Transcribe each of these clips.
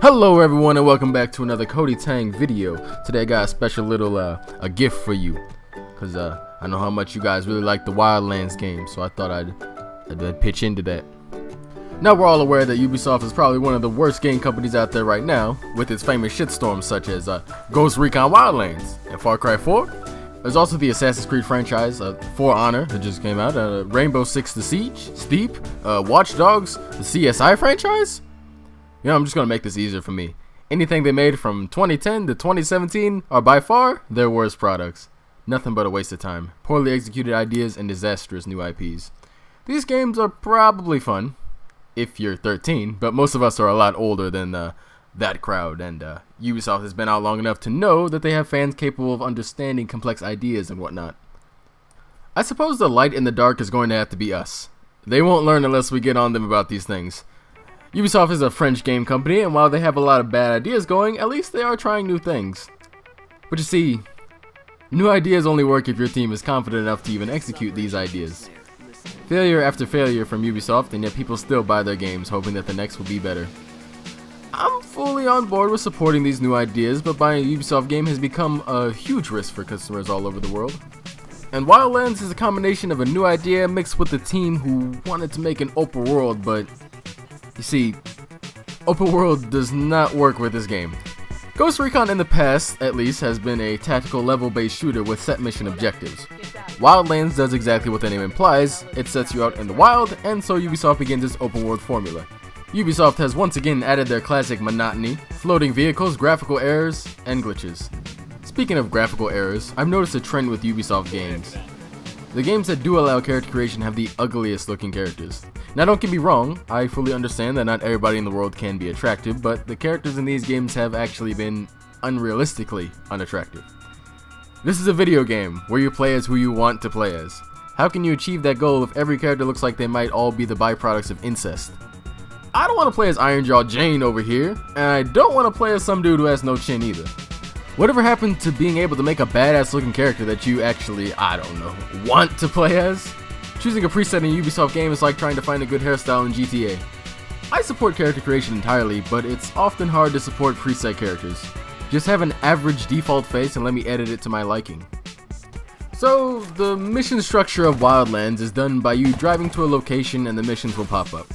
Hello everyone and welcome back to another Koty-Tang video. Today I got a special little a gift for you, cause I know how much you guys really like the Wildlands game, so I thought I'd pitch into that. Now we're all aware that Ubisoft is probably one of the worst game companies out there right now, with its famous shitstorms such as Ghost Recon Wildlands and Far Cry 4. There's also the Assassin's Creed franchise, For Honor that just came out, Rainbow Six The Siege, Steep, Watch Dogs, the CSI franchise. You know, I'm just gonna make this easier for me. Anything they made from 2010 to 2017 are by far their worst products. Nothing but a waste of time, poorly executed ideas, and disastrous new IPs. These games are probably fun if you're 13, but most of us are a lot older than that crowd, and Ubisoft has been out long enough to know that they have fans capable of understanding complex ideas and whatnot. I suppose the light in the dark is going to have to be us. They won't learn unless we get on them about these things. Ubisoft is a French game company, and while they have a lot of bad ideas going, at least they are trying new things. But you see, new ideas only work if your team is confident enough to even execute these ideas. Failure after failure from Ubisoft, and yet people still buy their games, hoping that the next will be better. I'm fully on board with supporting these new ideas, but buying a Ubisoft game has become a huge risk for customers all over the world. And Wildlands is a combination of a new idea mixed with a team who wanted to make an open world, but you see, open world does not work with this game. Ghost Recon in the past, at least, has been a tactical level-based shooter with set mission objectives. Wildlands does exactly what the name implies. It sets you out in the wild, and so Ubisoft begins its open world formula. Ubisoft has once again added their classic monotony, floating vehicles, graphical errors, and glitches. Speaking of graphical errors, I've noticed a trend with Ubisoft games. The games that do allow character creation have the ugliest looking characters. Now don't get me wrong, I fully understand that not everybody in the world can be attractive, but the characters in these games have actually been unrealistically unattractive. This is a video game where you play as who you want to play as. How can you achieve that goal if every character looks like they might all be the byproducts of incest? I don't want to play as Ironjaw Jane over here, and I don't want to play as some dude who has no chin either. Whatever happened to being able to make a badass looking character that you actually, I don't know, want to play as? Choosing a preset in a Ubisoft game is like trying to find a good hairstyle in GTA. I support character creation entirely, but it's often hard to support preset characters. Just have an average default face and let me edit it to my liking. So, the mission structure of Wildlands is done by you driving to a location and the missions will pop up.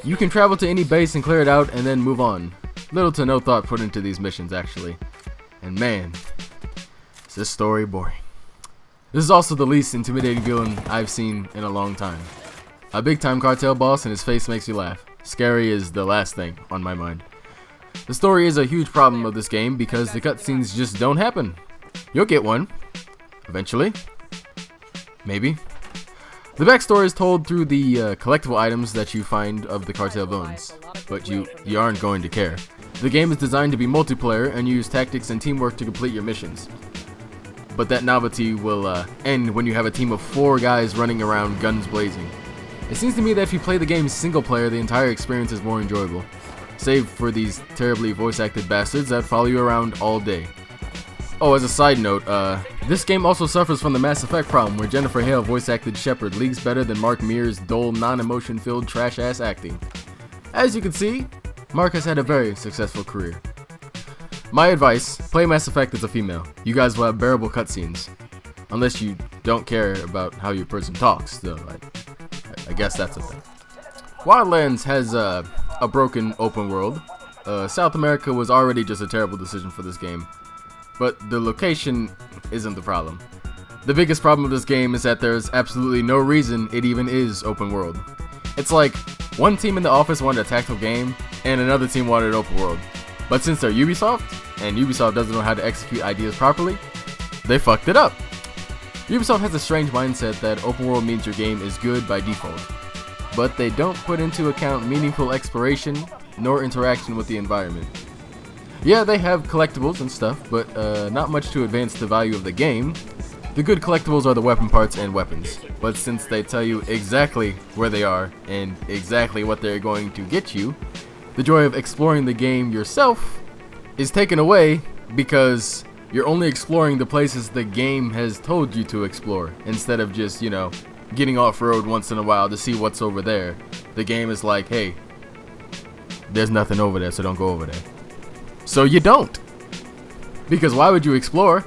You can travel to any base and clear it out and then move on. Little to no thought put into these missions actually. And man, is this story boring. This is also the least intimidating villain I've seen in a long time. A big time cartel boss and his face makes you laugh. Scary is the last thing on my mind. The story is a huge problem of this game because the cutscenes just don't happen. You'll get one. Eventually. Maybe. The backstory is told through the collectible items that you find of the cartel villains. But you aren't going to care. The game is designed to be multiplayer and use tactics and teamwork to complete your missions. But that novelty will end when you have a team of 4 guys running around guns blazing. It seems to me that if you play the game single player, the entire experience is more enjoyable. Save for these terribly voice acted bastards that follow you around all day. Oh, as a side note, this game also suffers from the Mass Effect problem where Jennifer Hale voice acted Shepard leagues better than Mark Mears' dull, non-emotion filled trash ass acting. As you can see, Mark has had a very successful career. My advice, play Mass Effect as a female. You guys will have bearable cutscenes. Unless you don't care about how your person talks, though. I guess that's a thing. Wildlands has a broken open world. South America was already just a terrible decision for this game. But the location isn't the problem. The biggest problem of this game is that there's absolutely no reason it even is open world. It's like, one team in the office wanted a tactical game, and another team wanted open world. But since they're Ubisoft, and Ubisoft doesn't know how to execute ideas properly, they fucked it up. Ubisoft has a strange mindset that open world means your game is good by default. But they don't put into account meaningful exploration, nor interaction with the environment. Yeah, they have collectibles and stuff, but not much to advance the value of the game. The good collectibles are the weapon parts and weapons, but since they tell you exactly where they are and exactly what they're going to get you, the joy of exploring the game yourself is taken away because you're only exploring the places the game has told you to explore instead of just, you know, getting off-road once in a while to see what's over there. The game is like, hey, there's nothing over there, so don't go over there. So you don't. Because why would you explore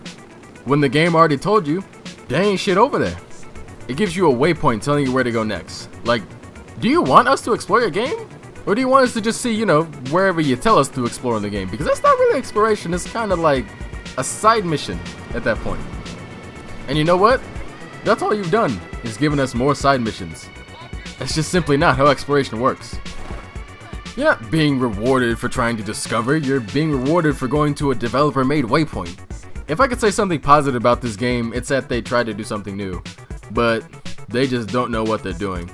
when the game already told you there ain't shit over there? It gives you a waypoint telling you where to go next. Like, do you want us to explore your game? Or do you want us to just see, you know, wherever you tell us to explore in the game? Because that's not really exploration. It's kind of like a side mission at that point. And you know what? That's all you've done, is given us more side missions. That's just simply not how exploration works. You're not being rewarded for trying to discover, you're being rewarded for going to a developer-made waypoint. If I could say something positive about this game, it's that they tried to do something new, but they just don't know what they're doing.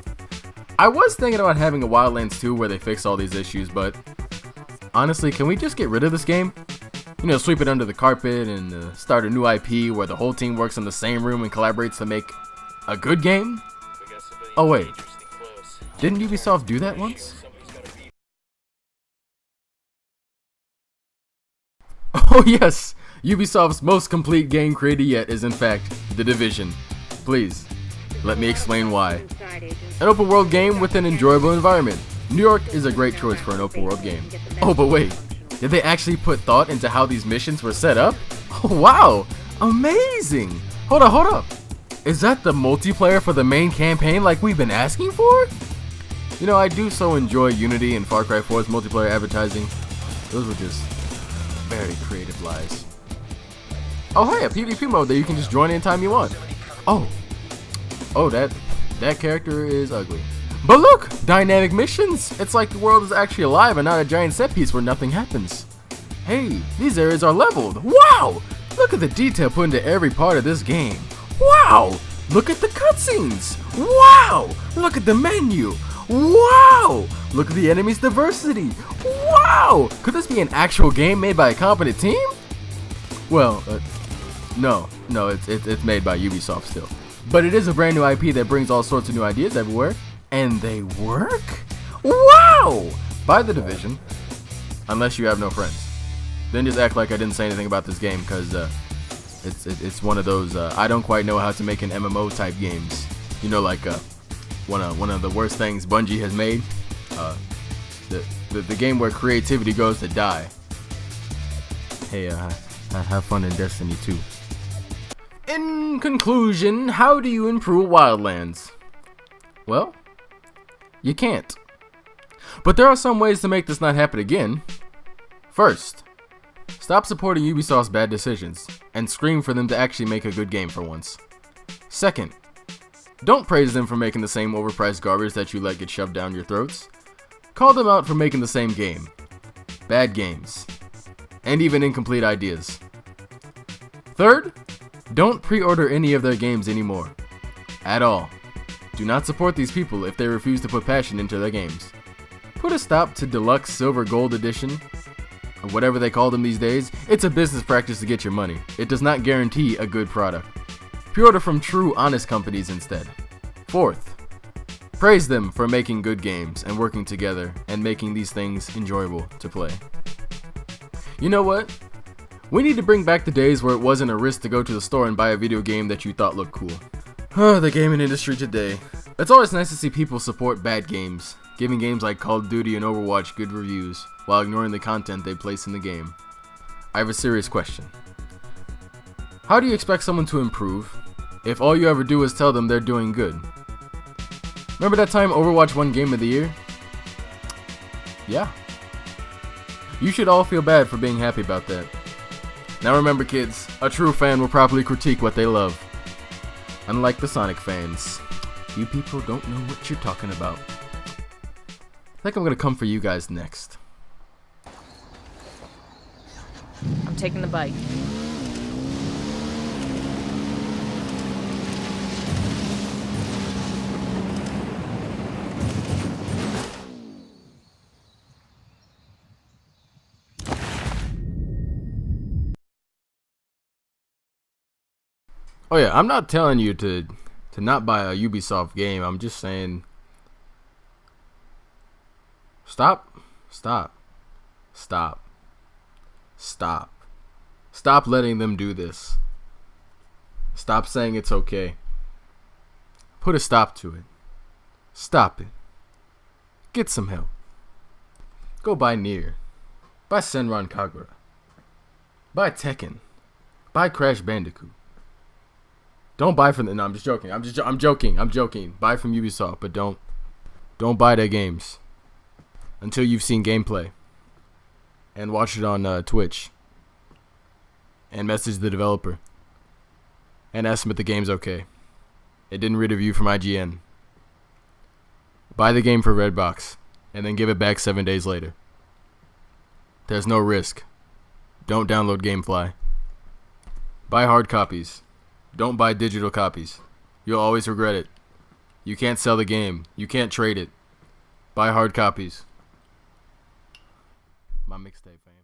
I was thinking about having a Wildlands 2 where they fix all these issues, but honestly, can we just get rid of this game? You know, sweep it under the carpet and start a new IP where the whole team works in the same room and collaborates to make a good game? Oh wait, didn't Ubisoft do that once? Oh yes, Ubisoft's most complete game created yet is in fact The Division. Please, let me explain why. An open world game with an enjoyable environment. New York is a great choice for an open world game. Oh, but wait, did they actually put thought into how these missions were set up? Oh wow, amazing! Hold up. Is that the multiplayer for the main campaign like we've been asking for? You know, I do so enjoy Unity and Far Cry 4's multiplayer advertising. Those were just very creative lies. Oh hey, a PvP mode that you can just join anytime you want. Oh, that character is ugly. But look, dynamic missions. It's like the world is actually alive and not a giant set piece where nothing happens. Hey, these areas are leveled. Wow, look at the detail put into every part of this game. Wow, look at the cutscenes. Wow, look at the menu. Wow, look at the enemy's diversity. Wow, could this be an actual game made by a competent team? Well, no, it's made by Ubisoft still. But it is a brand new IP that brings all sorts of new ideas everywhere, and they work? Wow! Buy The Division, unless you have no friends. Then just act like I didn't say anything about this game, because it's one of those I don't quite know how to make an MMO type games. You know, like one of the worst things Bungie has made. The game where creativity goes to die. Hey, have fun in Destiny 2. In conclusion, how do you improve Wildlands? Well, you can't. But there are some ways to make this not happen again. First, stop supporting Ubisoft's bad decisions and scream for them to actually make a good game for once. Second, don't praise them for making the same overpriced garbage that you let get shoved down your throats. Call them out for making the same game. Bad games. And even incomplete ideas. Third, don't pre-order any of their games anymore. At all. Do not support these people if they refuse to put passion into their games. Put a stop to Deluxe Silver Gold Edition, or whatever they call them these days. It's a business practice to get your money. It does not guarantee a good product. Pre-order from true, honest companies instead. Fourth, praise them for making good games and working together and making these things enjoyable to play. You know what? We need to bring back the days where it wasn't a risk to go to the store and buy a video game that you thought looked cool. The gaming industry today. It's always nice to see people support bad games, giving games like Call of Duty and Overwatch good reviews, while ignoring the content they place in the game. I have a serious question. How do you expect someone to improve if all you ever do is tell them they're doing good? Remember that time Overwatch won Game of the Year? Yeah. You should all feel bad for being happy about that. Now remember kids, a true fan will properly critique what they love. Unlike the Sonic fans, you people don't know what you're talking about. I think I'm gonna come for you guys next. I'm taking the bike. Oh yeah, I'm not telling you to not buy a Ubisoft game. I'm just saying stop letting them do this. Stop saying it's okay. Put a stop to it. Stop it. Get some help. Go buy Nier. Buy Senran Kagura. Buy Tekken. Buy Crash Bandicoot. Don't buy from the. No, I'm just joking. I'm joking. Buy from Ubisoft, but don't buy their games until you've seen gameplay and watch it on Twitch and message the developer and ask them if the game's okay. It didn't read a review from IGN. Buy the game for Redbox and then give it back 7 days later. There's no risk. Don't download GameFly. Buy hard copies. Don't buy digital copies. You'll always regret it. You can't sell the game. You can't trade it. Buy hard copies. My mixtape fam.